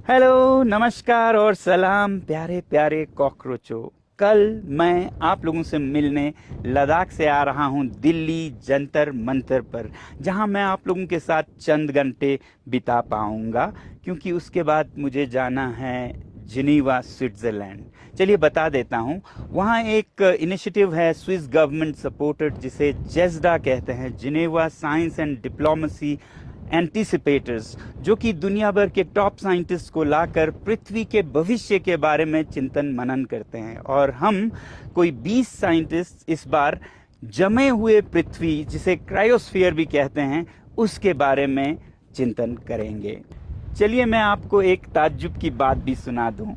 Hello, नमस्कार और सलाम प्यारे प्यारे कॉकरोचों। कल मैं आप लोगों से मिलने लद्दाख से आ रहा हूं दिल्ली जंतर मंतर पर, जहां मैं आप लोगों के साथ चंद घंटे बिता पाऊंगा, क्योंकि उसके बाद मुझे जाना है जिनीवा, स्विट्ज़रलैंड। चलिए बता देता हूं। वहां एक इनिशिएटिव है स्विस गवर्नमेंट सपोर्टेड, जिसे जेस्डा कहते हैं, जिनेवा साइंस एंड डिप्लोमेसी एंटीसिपेटर्स, जो कि दुनिया भर के टॉप साइंटिस्ट को लाकर पृथ्वी के भविष्य के बारे में चिंतन मनन करते हैं। और हम कोई 20 साइंटिस्ट इस बार जमे हुए पृथ्वी, जिसे क्रायोस्फीयर भी कहते हैं, उसके बारे में चिंतन करेंगे। चलिए मैं आपको एक ताज्जुब की बात भी सुना दूं।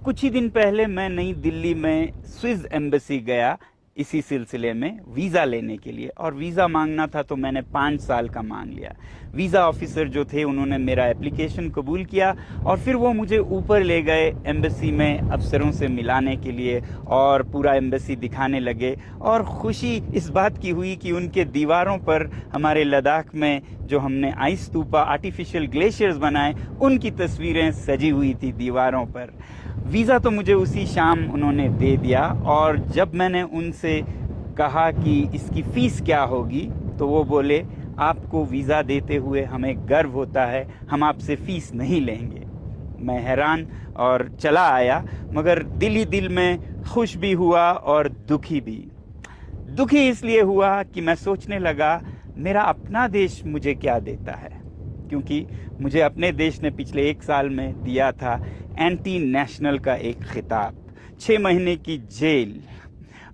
कुछ ही दिन पहले मैं नई दिल्ली में स्विस एम्बेसी गया, इसी सिलसिले में वीज़ा लेने के लिए। और वीज़ा मांगना था तो मैंने 5 साल का मांग लिया। वीज़ा ऑफिसर जो थे उन्होंने मेरा एप्लीकेशन कबूल किया और फिर वो मुझे ऊपर ले गए एम्बेसी में अफसरों से मिलाने के लिए और पूरा एम्बेसी दिखाने लगे। और खुशी इस बात की हुई कि उनके दीवारों पर हमारे लद्दाख में जो हमने आइस स्तूपा, आर्टिफिशियल ग्लेशियर्स बनाए, उनकी तस्वीरें सजी हुई थी दीवारों पर। वीज़ा तो मुझे उसी शाम उन्होंने दे दिया। और जब मैंने उनसे कहा कि इसकी फ़ीस क्या होगी, तो वो बोले, आपको वीज़ा देते हुए हमें गर्व होता है, हम आपसे फ़ीस नहीं लेंगे। मैं हैरान और चला आया, मगर दिल ही दिल में खुश भी हुआ और दुखी भी। दुखी इसलिए हुआ कि मैं सोचने लगा, मेरा अपना देश मुझे क्या देता है, क्योंकि मुझे अपने देश ने पिछले 1 साल में दिया था एंटी नेशनल का एक खिताब, 6 महीने की जेल,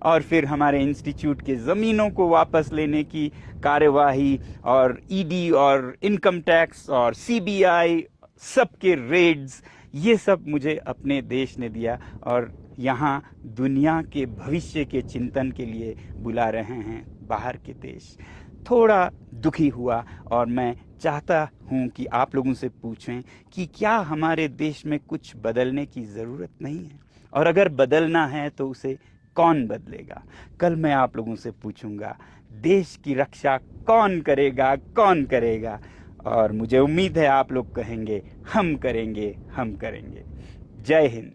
और फिर हमारे इंस्टीट्यूट के ज़मीनों को वापस लेने की कार्यवाही, और ईडी और इनकम टैक्स और सीबीआई सबके रेड्स, ये सब मुझे अपने देश ने दिया। और यहाँ दुनिया के भविष्य के चिंतन के लिए बुला रहे हैं बाहर के देश। थोड़ा दुखी हुआ और मैं चाहता हूँ कि आप लोगों से पूछें कि क्या हमारे देश में कुछ बदलने की ज़रूरत नहीं है, और अगर बदलना है तो उसे कौन बदलेगा। कल मैं आप लोगों से पूछूंगा, देश की रक्षा कौन करेगा, कौन करेगा। और मुझे उम्मीद है आप लोग कहेंगे, हम करेंगे, हम करेंगे। जय हिंद।